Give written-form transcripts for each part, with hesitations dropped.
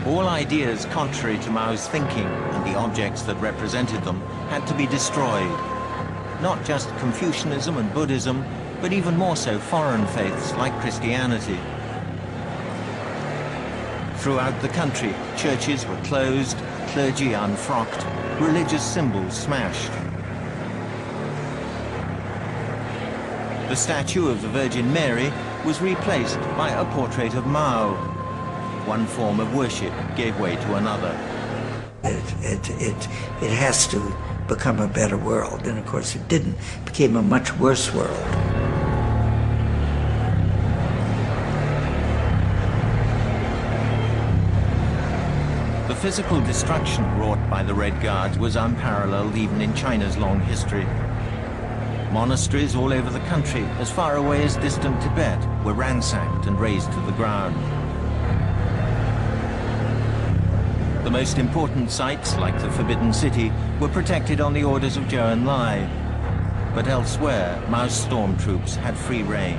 All ideas contrary to Mao's thinking and the objects that represented them had to be destroyed. Not just Confucianism and Buddhism, but even more so foreign faiths like Christianity. Throughout the country, churches were closed, clergy unfrocked, religious symbols smashed. The statue of the Virgin Mary was replaced by a portrait of Mao. One form of worship gave way to another. It has to become a better world, and of course it didn't. It became a much worse world. The physical destruction wrought by the Red Guards was unparalleled even in China's long history. Monasteries all over the country, as far away as distant Tibet, were ransacked and razed to the ground. The most important sites, like the Forbidden City, were protected on the orders of Zhou Enlai. But elsewhere, Mao's stormtroops had free rein.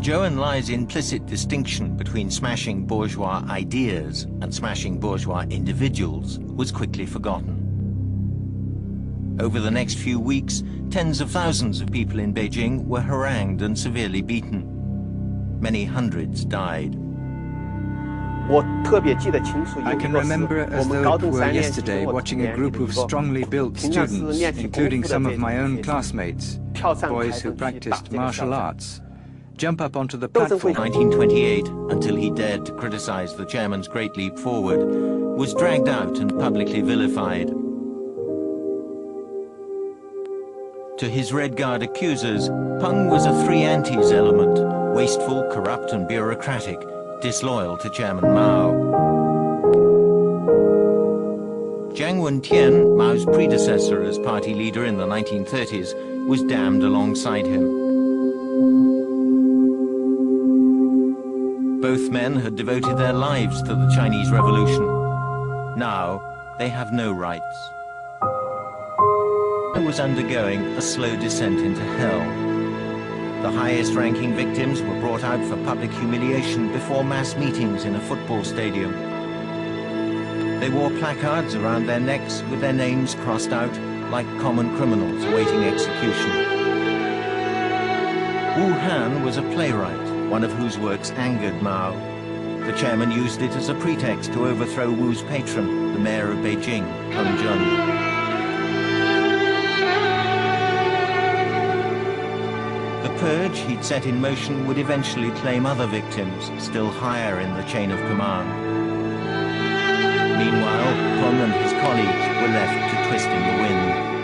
Zhou Enlai's implicit distinction between smashing bourgeois ideas and smashing bourgeois individuals was quickly forgotten. Over the next few weeks, tens of thousands of people in Beijing were harangued and severely beaten. Many hundreds died. I can remember as though it were yesterday watching a group of strongly built students, including some of my own classmates, boys who practiced martial arts, jump up onto the platform. 1928, until he dared to criticize the chairman's Great Leap Forward, was dragged out and publicly vilified. To his Red Guard accusers, Peng was a three antes element: wasteful, corrupt and bureaucratic, disloyal to Chairman Mao. Jiang Wentian, Mao's predecessor as party leader in the 1930s, was damned alongside him. Both men had devoted their lives to the Chinese Revolution. Now, they have no rights. It was undergoing a slow descent into hell. The highest-ranking victims were brought out for public humiliation before mass meetings in a football stadium. They wore placards around their necks with their names crossed out like common criminals awaiting execution. Wu Han was a playwright, one of whose works angered Mao. The chairman used it as a pretext to overthrow Wu's patron, the mayor of Beijing, Peng Zhen. The purge he'd set in motion would eventually claim other victims, still higher in the chain of command. Meanwhile, Peng and his colleagues were left to twist in the wind.